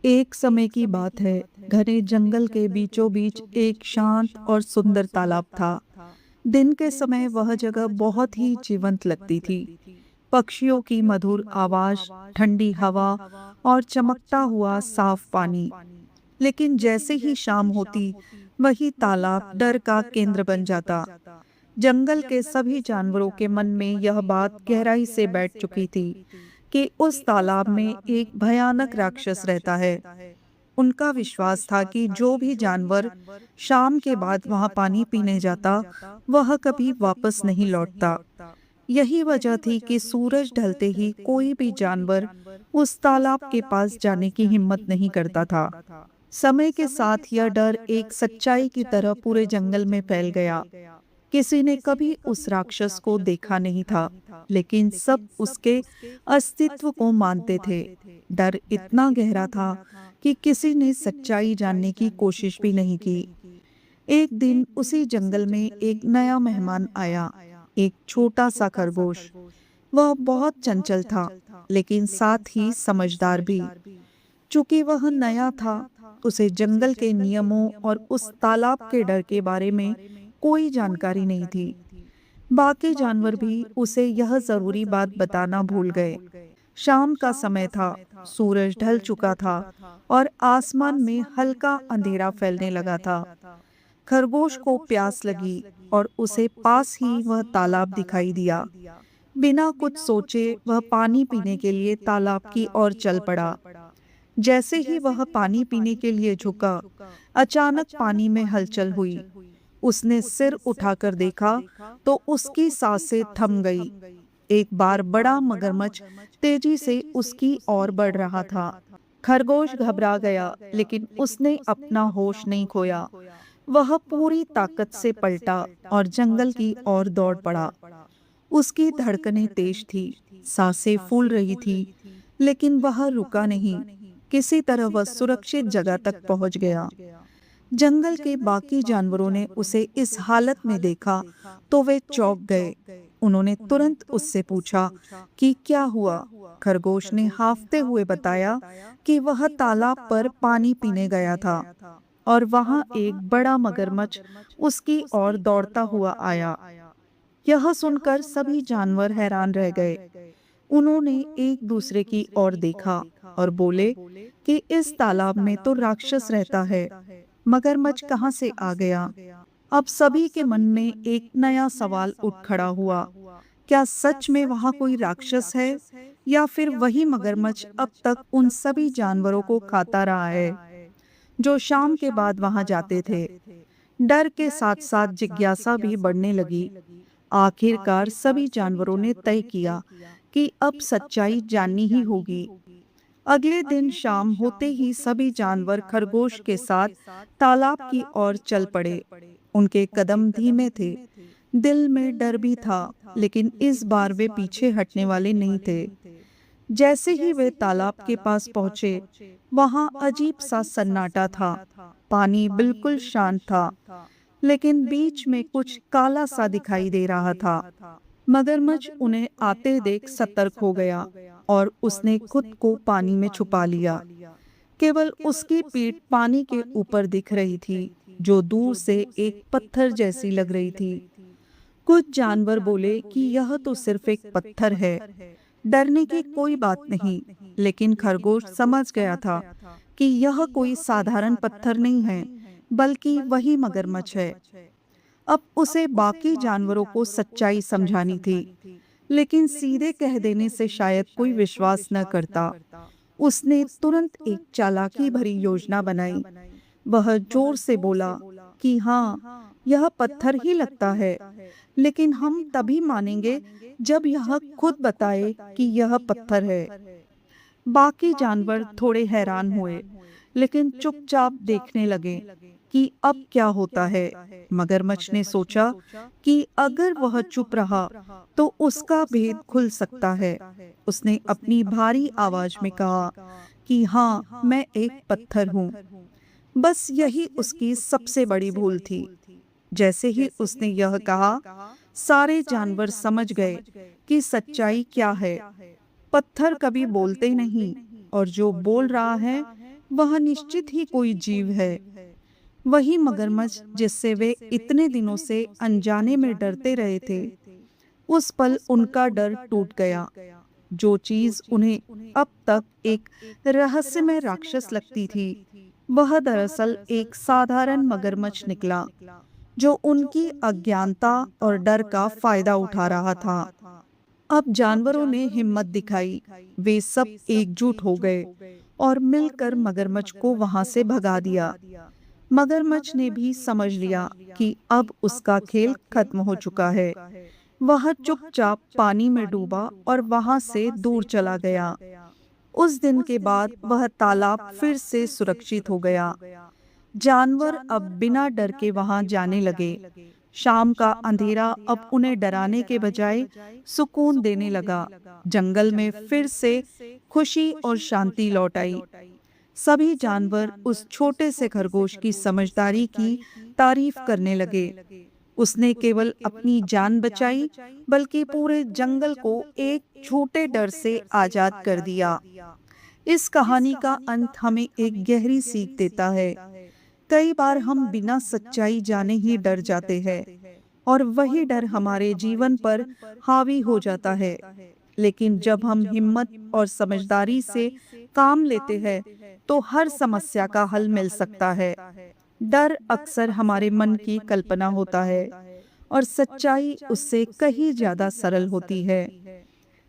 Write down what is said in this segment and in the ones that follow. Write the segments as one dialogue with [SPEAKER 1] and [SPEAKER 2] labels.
[SPEAKER 1] एक समय की बात है। घने जंगल के बीचों बीच एक शांत और सुंदर तालाब था। दिन के समय वह जगह बहुत ही जीवंत लगती थी। पक्षियों की मधुर आवाज, ठंडी हवा और चमकता हुआ साफ पानी। लेकिन जैसे ही शाम होती, वही तालाब डर का केंद्र बन जाता। जंगल के सभी जानवरों के मन में यह बात गहराई से बैठ चुकी थी कि उस तालाब में एक भयानक राक्षस रहता है। उनका विश्वास था कि जो भी जानवर शाम के बाद वहां पानी पीने जाता, वह कभी वापस नहीं लौटता। यही वजह थी कि सूरज ढलते ही कोई भी जानवर उस तालाब के पास जाने की हिम्मत नहीं करता था। समय के साथ यह डर एक सच्चाई की तरह पूरे जंगल में फैल गया। किसी ने कभी उस राक्षस को देखा नहीं था, लेकिन सब उसके अस्तित्व को मानते थे। डर इतना गहरा था कि किसी ने सच्चाई जानने की कोशिश भी नहीं की। एक दिन उसी जंगल में एक नया मेहमान आया, एक छोटा सा खरगोश। वह बहुत चंचल था, लेकिन साथ ही समझदार भी। चूंकि वह नया था, उसे जंगल के नियमों और उस तालाब के डर के बारे में कोई जानकारी नहीं थी। बाकी जानवर भी उसे यह जरूरी बात बताना भूल गए। शाम का समय था, सूरज ढल चुका था और आसमान में हल्का अंधेरा फैलने लगा था। खरगोश को प्यास लगी और उसे पास ही वह तालाब दिखाई दिया। बिना कुछ सोचे वह पानी पीने के लिए तालाब की ओर चल पड़ा। जैसे ही वह पानी पीने के लिए झुका, अचानक पानी में हलचल हुई। उसने सिर उठाकर देखा तो उसकी सांसें थम गई। एक बार बड़ा मगरमच्छ तेजी से उसकी ओर बढ़ रहा था। खरगोश घबरा गया, लेकिन उसने अपना होश नहीं खोया। वह पूरी ताकत से पलटा और जंगल की ओर दौड़ पड़ा। उसकी धड़कनें तेज थी, सांसें फूल रही थी, लेकिन वह रुका नहीं। किसी तरह वह सुरक्षित जगह तक पहुंच गया। जंगल के बाकी जानवरों ने उसे इस हालत में देखा तो वे चौंक गए। उन्होंने तुरंत उससे पूछा कि क्या हुआ। खरगोश ने हांफते हुए बताया कि वह तालाब पर पानी पीने गया था और वहां एक बड़ा मगरमच्छ उसकी ओर दौड़ता हुआ आया। यह सुनकर सभी जानवर हैरान रह गए। उन्होंने एक दूसरे की ओर देखा और बोले कि इस तालाब में तो राक्षस रहता है, मगरमच्छ कहाँ से आ गया। अब सभी के मन में एक नया सवाल उठ खड़ा हुआ। क्या सच में वहां कोई राक्षस है, या फिर वही मगरमच्छ अब तक उन सभी जानवरों को खाता रहा है जो शाम के बाद वहां जाते थे। डर के साथ साथ जिज्ञासा भी बढ़ने लगी। आखिरकार सभी जानवरों ने तय किया कि अब सच्चाई जाननी ही होगी। अगले दिन शाम होते ही सभी जानवर खरगोश के साथ तालाब की ओर चल पड़े। उनके कदम धीमे थे, दिल में डर भी था, लेकिन इस बार वे पीछे हटने वाले नहीं थे। जैसे ही वे तालाब के पास पहुंचे, वहां अजीब सा सन्नाटा था। पानी बिल्कुल शांत था, लेकिन बीच में कुछ काला सा दिखाई दे रहा था। मगरमच्छ उन्हें आते देख सतर्क हो गया और उसने खुद को पानी में छुपा लिया। केवल उसकी पीठ पानी के ऊपर दिख रही थी, जो दूर से एक पत्थर जैसी लग रही थी। कुछ जानवर बोले कि यह तो सिर्फ एक पत्थर है, डरने की कोई बात नहीं। लेकिन खरगोश समझ गया था कि यह कोई साधारण पत्थर नहीं है, बल्कि वही मगरमच्छ है। अब उसे बाकी जानवरों को सच्चाई समझानी थी, लेकिन सीधे कह देने से शायद कोई विश्वास न करता। उसने तुरंत एक चालाकी भरी योजना बनाई। वह जोर से बोला कि हाँ, यह पत्थर ही लगता है, लेकिन हम तभी मानेंगे जब यह खुद बताए कि यह पत्थर है। बाकी जानवर थोड़े हैरान हुए, लेकिन चुपचाप देखने लगे कि अब क्या होता है। मगरमच्छ ने सोचा कि अगर वह चुप रहा तो उसका भेद खुल सकता है। उसने अपनी भारी आवाज में कहा कि हाँ, मैं एक पत्थर हूँ। बस यही उसकी सबसे बड़ी भूल थी। जैसे ही उसने यह कहा, सारे जानवर समझ गए कि सच्चाई क्या है। पत्थर कभी बोलते नहीं, और जो बोल रहा है वह निश्चित ही कोई जीव है। वही मगरमच्छ जिससे वे इतने दिनों से अनजाने में डरते रहे थे। उस पल उनका डर टूट गया। जो चीज उन्हें अब तक एक रहस्यमय राक्षस लगती थी, वह दरअसल एक साधारण मगरमच्छ निकला, जो उनकी अज्ञानता और डर का फायदा उठा रहा था। अब जानवरों ने हिम्मत दिखाई। वे सब एकजुट हो गए और मिलकर मगरमच्छ को वहां से भगा दिया। मगरमच्छ ने भी समझ लिया कि अब उसका खेल खत्म हो चुका है। वह चुपचाप पानी में डूबा और वहां से दूर चला गया। उस दिन के बाद वह तालाब फिर से सुरक्षित हो गया। जानवर अब बिना डर के वहां जाने लगे। शाम का अंधेरा अब उन्हें डराने के बजाय सुकून देने लगा। जंगल में फिर से खुशी और शांति लौट आई। सभी जानवर उस छोटे से खरगोश की समझदारी की तारीफ करने लगे। उसने केवल अपनी जान बचाई, बल्कि पूरे जंगल को एक छोटे डर से आजाद कर दिया। इस कहानी का अंत हमें एक गहरी सीख देता है। कई बार हम बिना सच्चाई जाने ही डर जाते हैं और वही डर हमारे जीवन पर हावी हो जाता है। लेकिन जब हम हिम्मत और समझदारी से काम लेते हैं, तो हर समस्या का हल मिल सकता है। डर अक्सर हमारे मन की कल्पना होता है और सच्चाई उससे कहीं ज्यादा सरल होती है।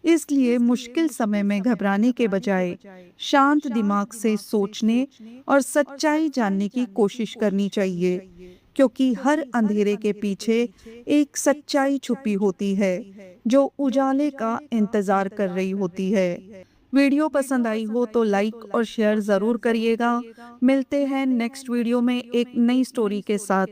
[SPEAKER 1] इसलिए मुश्किल समय में घबराने के बजाय शांत दिमाग से सोचने और सच्चाई जानने की कोशिश करनी चाहिए, क्योंकि हर अंधेरे के पीछे एक सच्चाई छुपी होती है, जो उजाले का इंतजार कर रही होती है। वीडियो पसंद आई हो तो लाइक और शेयर जरूर करिएगा। मिलते हैं नेक्स्ट वीडियो में एक नई स्टोरी के साथ।